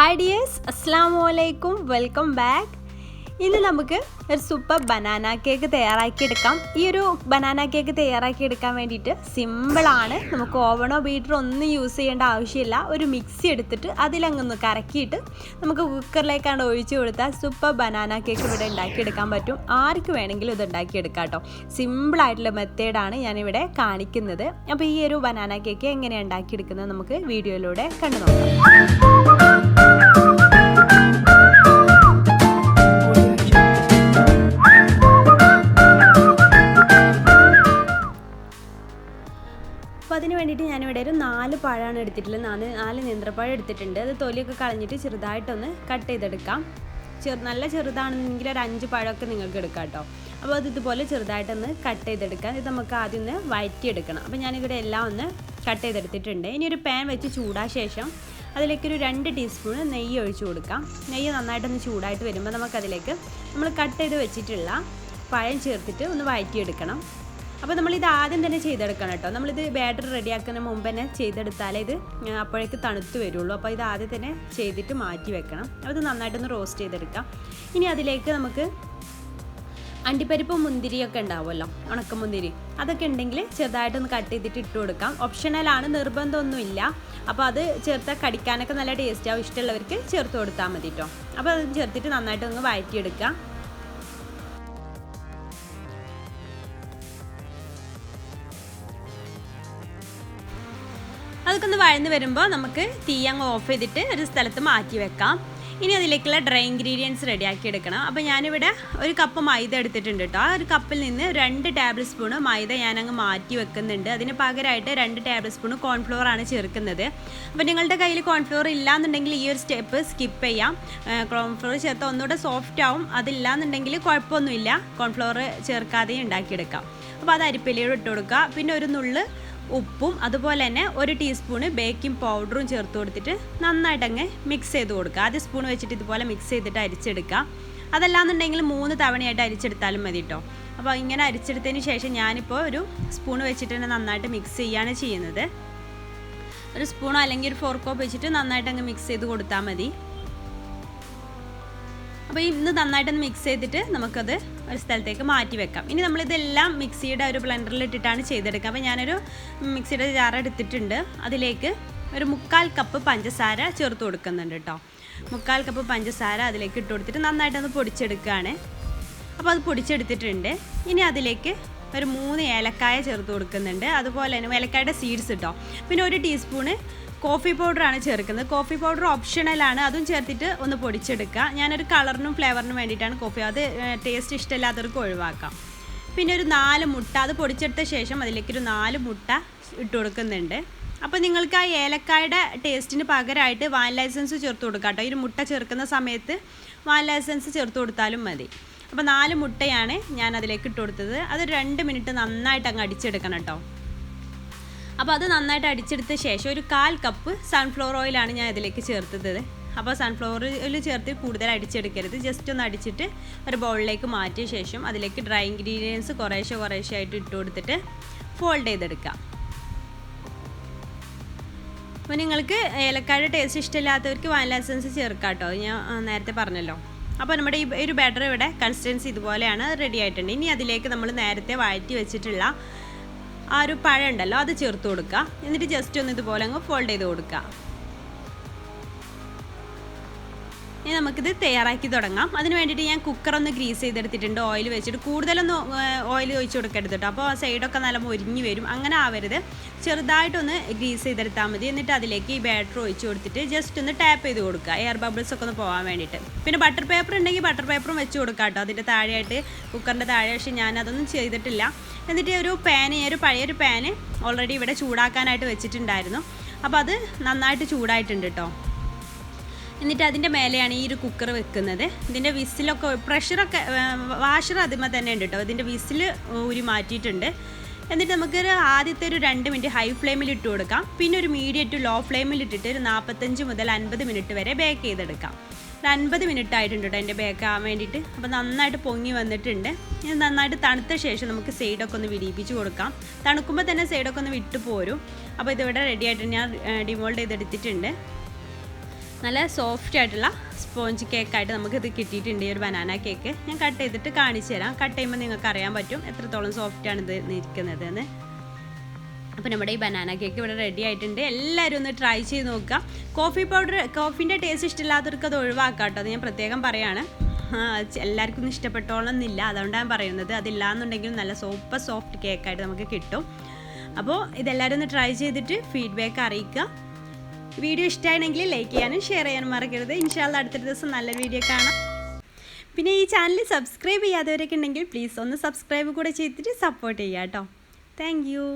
Hi dears, Assalamualaikum, welcome back. ഇന്ന് നമുക്ക് ഒരു സൂപ്പർ ബനാന കേക്ക് തയ്യാറാക്കിയെടുക്കാം. ഈ ഒരു ബനാന കേക്ക് തയ്യാറാക്കിയെടുക്കാൻ വേണ്ടിയിട്ട് സിമ്പിളാണ്. നമുക്ക് ഓവണോ ബീറ്ററോ ഒന്നും യൂസ് ചെയ്യേണ്ട ആവശ്യമില്ല. ഒരു മിക്സി എടുത്തിട്ട് അതിലങ്ങൊന്ന് കറക്കിയിട്ട് നമുക്ക് കുക്കറിലേക്കാണ്ട് ഒഴിച്ചു കൊടുത്താൽ സൂപ്പർ ബനാന കേക്ക് ഇവിടെ ഉണ്ടാക്കിയെടുക്കാൻ പറ്റും. ആർക്ക് വേണമെങ്കിലും ഇത് ഉണ്ടാക്കിയെടുക്കാം കേട്ടോ. സിമ്പിളായിട്ടുള്ള മെത്തേഡാണ് ഞാനിവിടെ കാണിക്കുന്നത്. അപ്പോൾ ഈ ഒരു ബനാന കേക്ക് എങ്ങനെയാണ് ഉണ്ടാക്കിയെടുക്കുന്നത് നമുക്ക് വീഡിയോയിലൂടെ കണ്ടു നോക്കാം. അപ്പോൾ അതിന് വേണ്ടിയിട്ട് ഞാനിവിടെ ഒരു 4 പഴമാണ് എടുത്തിട്ടുള്ളത്. 4 നേന്ത്രപ്പഴം എടുത്തിട്ടുണ്ട്. അത് തൊലിയൊക്കെ കളഞ്ഞിട്ട് ചെറുതായിട്ടൊന്ന് കട്ട് ചെയ്തെടുക്കാം. നല്ല ചെറുതാണെന്നെങ്കിൽ ഒരു 5 പഴമൊക്കെ നിങ്ങൾക്ക് എടുക്കാം കേട്ടോ. അപ്പോൾ അത് ഇതുപോലെ ചെറുതായിട്ടൊന്ന് കട്ട് ചെയ്തെടുക്കാം. ഇത് നമുക്ക് ആദ്യം ഒന്ന് വഴറ്റിയെടുക്കണം. അപ്പോൾ ഞാനിവിടെ എല്ലാം ഒന്ന് കട്ട് ചെയ്തെടുത്തിട്ടുണ്ട്. ഇനി ഒരു പാൻ വെച്ച് ചൂടായ ശേഷം അതിലേക്കൊരു 2 ടീസ്പൂൺ നെയ്യ് ഒഴിച്ചു കൊടുക്കാം. നെയ്യ് നന്നായിട്ടൊന്ന് ചൂടായിട്ട് വരുമ്പോൾ നമുക്കതിലേക്ക് നമ്മൾ കട്ട് ചെയ്ത് വെച്ചിട്ടുള്ള പഴം ചേർത്തിട്ട് ഒന്ന് വഴറ്റിയെടുക്കണം. അപ്പോൾ നമ്മളിത് ആദ്യം തന്നെ ചെയ്തെടുക്കണം കേട്ടോ. നമ്മളിത് ബാറ്റർ റെഡിയാക്കുന്ന മുമ്പ് തന്നെ ചെയ്തെടുത്താലേ ഇത് അപ്പോഴേക്ക് തണുത്ത് വരുള്ളൂ. അപ്പോൾ ഇത് ആദ്യം തന്നെ ചെയ്തിട്ട് മാറ്റി വെക്കണം. അത് നന്നായിട്ടൊന്ന് റോസ്റ്റ് ചെയ്തെടുക്കാം. ഇനി അതിലേക്ക് നമുക്ക് അണ്ടിപ്പരിപ്പും മുന്തിരിയൊക്കെ ഉണ്ടാവുമല്ലോ, ഉണക്കമുന്തിരി, അതൊക്കെ ഉണ്ടെങ്കിൽ ചെറുതായിട്ടൊന്ന് കട്ട് ചെയ്തിട്ട് ഇട്ട് കൊടുക്കാം. ഓപ്ഷണലാണ്, നിർബന്ധമൊന്നുമില്ല. അപ്പോൾ അത് ചേർത്താൽ കടിക്കാനൊക്കെ നല്ല ടേസ്റ്റാവും. ഇഷ്ടമുള്ളവർക്ക് ചേർത്ത് കൊടുത്താൽ മതി കേട്ടോ. അപ്പോൾ അത് ചേർത്തിട്ട് നന്നായിട്ടൊന്ന് വഴറ്റിയെടുക്കാം. അതൊക്കെ ഒന്ന് വഴന്ന് വരുമ്പോൾ നമുക്ക് തീ അങ്ങ് ഓഫ് ചെയ്തിട്ട് ഒരു സ്ഥലത്ത് മാറ്റി വെക്കാം. ഇനി അതിലേക്കുള്ള ഡ്രൈ ഇൻഗ്രീഡിയൻസ് റെഡിയാക്കി എടുക്കണം. അപ്പോൾ ഞാനിവിടെ ഒരു കപ്പ് മൈദ എടുത്തിട്ടുണ്ട് കേട്ടോ. ആ ഒരു കപ്പിൽ നിന്ന് 2 ടേബിൾ സ്പൂണ് മൈദ ഞാനങ്ങ് മാറ്റി വെക്കുന്നുണ്ട്. അതിന് പകരമായിട്ട് 2 ടേബിൾ സ്പൂണ് കോൺഫ്ലോർ ആണ് ചേർക്കുന്നത്. അപ്പോൾ നിങ്ങളുടെ കയ്യിൽ കോൺഫ്ലോർ ഇല്ലാന്നുണ്ടെങ്കിൽ ഈ ഒരു സ്റ്റെപ്പ് സ്കിപ്പ് ചെയ്യാം. കോൺഫ്ലോർ ചേർത്താൽ ഒന്നുകൂടെ സോഫ്റ്റ് ആവും. അതില്ലാന്നുണ്ടെങ്കിൽ കുഴപ്പമൊന്നുമില്ല, കോൺഫ്ലോർ ചേർക്കാതെയും ഉണ്ടാക്കിയെടുക്കാം. അപ്പോൾ അത് അരിപ്പയിലോട്ട് ഇട്ട് കൊടുക്കുക. പിന്നെ ഒരു നുള്ള് ഉപ്പും അതുപോലെ തന്നെ 1 ടീസ്പൂണ് ബേക്കിംഗ് പൗഡറും ചേർത്ത് കൊടുത്തിട്ട് നന്നായിട്ടങ്ങ് മിക്സ് ചെയ്ത് കൊടുക്കുക. ആദ്യം സ്പൂൺ വെച്ചിട്ട് ഇതുപോലെ മിക്സ് ചെയ്തിട്ട് അരിച്ചെടുക്കുക. അതല്ലാന്നുണ്ടെങ്കിൽ 3 തവണയായിട്ട് അരിച്ചെടുത്താലും മതി കേട്ടോ. അപ്പോൾ ഇങ്ങനെ അരിച്ചെടുത്തതിന് ശേഷം ഞാനിപ്പോൾ ഒരു സ്പൂൺ വെച്ചിട്ട് തന്നെ നന്നായിട്ട് മിക്സ് ചെയ്യുകയാണ് ചെയ്യുന്നത്. ഒരു സ്പൂണോ അല്ലെങ്കിൽ ഒരു ഫോർക്കോ വെച്ചിട്ട് നന്നായിട്ട് അങ്ങ് മിക്സ് ചെയ്ത് കൊടുത്താൽ മതി. അപ്പോൾ ഇന്ന് നന്നായിട്ടൊന്ന് മിക്സ് ചെയ്തിട്ട് നമുക്കത് ഒരു സ്ഥലത്തേക്ക് മാറ്റി വെക്കാം. ഇനി നമ്മളിതെല്ലാം മിക്സിയുടെ ഒരു ബ്ലെൻഡറിൽ ഇട്ടിട്ടാണ് ചെയ്തെടുക്കുക. അപ്പോൾ ഞാനൊരു മിക്സിയുടെ ജാർ എടുത്തിട്ടുണ്ട്. അതിലേക്ക് ഒരു 1/4 കപ്പ് പഞ്ചസാര ചേർത്ത് കൊടുക്കുന്നുണ്ട് കേട്ടോ. 1/4 കപ്പ് പഞ്ചസാര അതിലേക്ക് ഇട്ട് കൊടുത്തിട്ട് നന്നായിട്ടൊന്ന് പൊടിച്ചെടുക്കുകയാണ്. അപ്പോൾ അത് പൊടിച്ചെടുത്തിട്ടുണ്ട്. ഇനി അതിലേക്ക് ഒരു 3 ഏലക്കായ ചേർത്ത് കൊടുക്കുന്നുണ്ട്. അതുപോലെ തന്നെ ഏലക്കായുടെ സീഡ്സ് കേട്ടോ. പിന്നെ 1 ടീസ്പൂണ് കോഫി പൗഡറാണ് ചേർക്കുന്നത്. കോഫി പൗഡർ ഓപ്ഷണലാണ്, അതും ചേർത്തിട്ട് ഒന്ന് പൊടിച്ചെടുക്കുക. ഞാനൊരു കളറിനും ഫ്ലേവറിനും വേണ്ടിയിട്ടാണ് കോഫി, അത് ടേസ്റ്റ് ഇഷ്ടമില്ലാത്തവർക്ക് ഒഴിവാക്കാം. പിന്നെ ഒരു 4 മുട്ട, അത് പൊടിച്ചെടുത്ത ശേഷം അതിലേക്കൊരു 4 മുട്ട ഇട്ട് കൊടുക്കുന്നുണ്ട്. അപ്പോൾ നിങ്ങൾക്ക് ആ ഏലക്കായുടെ ടേസ്റ്റിന് പകരമായിട്ട് വാനില എസൻസ് ചേർത്ത് കൊടുക്കാം കേട്ടോ. ഈ മുട്ട ചേർക്കുന്ന സമയത്ത് വാനില എസൻസ് ചേർത്ത് കൊടുത്താലും മതി. അപ്പോൾ 4 മുട്ടയാണ് ഞാൻ അതിലേക്ക് ഇട്ട് കൊടുത്തത്. അത് 2 മിനിറ്റ് നന്നായിട്ട് അങ്ങ് അടിച്ചെടുക്കണം കേട്ടോ. അപ്പോൾ അത് നന്നായിട്ട് അടിച്ചെടുത്ത ശേഷം ഒരു 1/4 കപ്പ് സൺഫ്ലവർ ഓയിലാണ് ഞാൻ ഇതിലേക്ക് ചേർത്തത്. അപ്പോൾ സൺഫ്ലവർ ഓയിൽ ചേർത്ത് കൂടുതൽ അടിച്ചെടുക്കരുത്. ജസ്റ്റ് ഒന്ന് അടിച്ചിട്ട് ഒരു ബൗളിലേക്ക് മാറ്റിയ ശേഷം അതിലേക്ക് ഡ്രൈ ഇൻഗ്രീഡിയൻസ് കുറേശ്ശെ ആയിട്ട് ഇട്ട് കൊടുത്തിട്ട് ഫോൾഡ് ചെയ്തെടുക്കാം. അപ്പോൾ നിങ്ങൾക്ക് ഏലക്കായുടെ ടേസ്റ്റ് ഇഷ്ടമില്ലാത്തവർക്ക് വാനില എസൻസ് ചേർക്കാം കേട്ടോ, ഞാൻ നേരത്തെ പറഞ്ഞല്ലോ. അപ്പോൾ നമ്മുടെ ഈ ഒരു ബാറ്റർ ഇവിടെ കൺസിസ്റ്റൻസി ഇതുപോലെയാണ്, റെഡി ആയിട്ടുണ്ട്. ഇനി അതിലേക്ക് നമ്മൾ നേരത്തെ വഴറ്റി വെച്ചിട്ടുള്ള ആ ഒരു പഴം ഉണ്ടല്ലോ, അത് ചേർത്ത് കൊടുക്കുക. എന്നിട്ട് ജസ്റ്റ് ഒന്ന് ഇതുപോലെ അങ്ങ് ഫോൾഡ് ചെയ്ത് കൊടുക്കുക. ഇനി നമുക്കിത് തയ്യാറാക്കി തുടങ്ങാം. അതിന് വേണ്ടിയിട്ട് ഞാൻ കുക്കറൊന്ന് ഗ്രീസ് ചെയ്തെടുത്തിട്ടുണ്ട്. ഓയിൽ വെച്ചിട്ട് കൂടുതലൊന്നും ഓയിൽ ഒഴിച്ച് കൊടുക്കരുത് കേട്ടോ. അപ്പോൾ സൈഡൊക്കെ നല്ല മൊരിഞ്ഞ് വരും. അങ്ങനെ ആവരുത്, ചെറുതായിട്ടൊന്ന് ഗ്രീസ് ചെയ്തെടുത്താൽ മതി. എന്നിട്ട് അതിലേക്ക് ഈ ബാറ്റർ ഒഴിച്ച് കൊടുത്തിട്ട് ജസ്റ്റ് ഒന്ന് ടാപ്പ് ചെയ്ത് കൊടുക്കുക, എയർ ബബിൾസ് ഒക്കെ ഒന്ന് പോകാൻ വേണ്ടിയിട്ട്. പിന്നെ ബട്ടർ പേപ്പർ ഉണ്ടെങ്കിൽ ബട്ടർ പേപ്പറും വെച്ച് കൊടുക്കാം കേട്ടോ, അതിൻ്റെ താഴെയായിട്ട്, കുക്കറിൻ്റെ താഴെ. പക്ഷേ ഞാനതൊന്നും ചെയ്തിട്ടില്ല. എന്നിട്ട് ഒരു പഴയൊരു പാന് ഓൾറെഡി ഇവിടെ ചൂടാക്കാനായിട്ട് വെച്ചിട്ടുണ്ടായിരുന്നു. അപ്പോൾ അത് നന്നായിട്ട് ചൂടായിട്ടുണ്ട് കേട്ടോ. എന്നിട്ട് അതിൻ്റെ മേലെയാണ് ഈ ഒരു കുക്കർ വെക്കുന്നത്. ഇതിൻ്റെ വിസിലൊക്കെ പ്രഷറൊക്കെ വാഷർ അതിന്മേൽ തന്നെ ഉണ്ട് കേട്ടോ. ഇതിൻ്റെ വിസിൽ ഊരി മാറ്റിയിട്ടുണ്ട്. എന്നിട്ട് നമുക്കൊരു ആദ്യത്തെ ഒരു 2 മിനിറ്റ് ഹൈ ഫ്ലെയിമിൽ ഇട്ട് കൊടുക്കാം. പിന്നെ ഒരു മീഡിയം ടു ലോ ഫ്ലെയിമിൽ ഇട്ടിട്ട് ഒരു 45 മുതൽ 50 മിനിറ്റ് വരെ ബേക്ക് ചെയ്തെടുക്കാം. 50 മിനിറ്റ് ആയിട്ടുണ്ട് കേട്ടോ എൻ്റെ ബേക്ക് ആവാൻ വേണ്ടിയിട്ട്. അപ്പോൾ നന്നായിട്ട് പൊങ്ങി വന്നിട്ടുണ്ട്. ഇത് നന്നായിട്ട് തണുത്ത ശേഷം നമുക്ക് സൈഡൊക്കെ ഒന്ന് വിടിയിപ്പിച്ച് കൊടുക്കാം. തണുക്കുമ്പോൾ തന്നെ സൈഡൊക്കെ ഒന്ന് വിട്ടു പോരും. അപ്പോൾ ഇതിവിടെ റെഡി ആയിട്ട് ഞാൻ ഡിമോൾഡ് ചെയ്തെടുത്തിട്ടുണ്ട്. നല്ല സോഫ്റ്റ് ആയിട്ടുള്ള സ്പോഞ്ച് കേക്കായിട്ട് നമുക്കിത് കിട്ടിയിട്ടുണ്ട് ഈ ഒരു ബനാന കേക്ക്. ഞാൻ കട്ട് ചെയ്തിട്ട് കാണിച്ചു തരാം. കട്ട് ചെയ്യുമ്പോൾ നിങ്ങൾക്ക് അറിയാൻ പറ്റും എത്രത്തോളം സോഫ്റ്റാണ് ഇത് നിൽക്കുന്നത് എന്ന്. അപ്പോൾ നമ്മുടെ ഈ ബനാന കേക്ക് ഇവിടെ റെഡി ആയിട്ടുണ്ട്. എല്ലാവരും ഒന്ന് ട്രൈ ചെയ്ത് നോക്കുക. കോഫീൻ്റെ ടേസ്റ്റ് ഇഷ്ടമില്ലാത്തവർക്ക് അത് ഒഴിവാക്കാം കേട്ടോ. അത് ഞാൻ പ്രത്യേകം പറയുകയാണ്. എല്ലാവർക്കും ഒന്നും ഇഷ്ടപ്പെട്ടോളന്നില്ല, അതുകൊണ്ടാണ് ഞാൻ പറയുന്നത്. അതില്ലാന്നുണ്ടെങ്കിലും നല്ല സൂപ്പർ സോഫ്റ്റ് കേക്കായിട്ട് നമുക്ക് കിട്ടും. അപ്പോൾ ഇതെല്ലാവരും ഒന്ന് ട്രൈ ചെയ്തിട്ട് ഫീഡ്ബാക്ക് അറിയിക്കുക. വീഡിയോ ഇഷ്ടമാണെങ്കിൽ ലൈക്ക് ചെയ്യാനും ഷെയർ ചെയ്യാനും മറക്കരുത്. ഇൻഷാല്ലാ അടുത്തൊരു ദിവസം നല്ലൊരു വീഡിയോ കാണാം. പിന്നെ ഈ ചാനൽ സബ്സ്ക്രൈബ് ചെയ്യാത്തവരൊക്കെ ഉണ്ടെങ്കിൽ പ്ലീസ് ഒന്ന് സബ്സ്ക്രൈബ് കൂടെ ചെയ്തിട്ട് സപ്പോർട്ട് ചെയ്യുക കേട്ടോ. Thank you.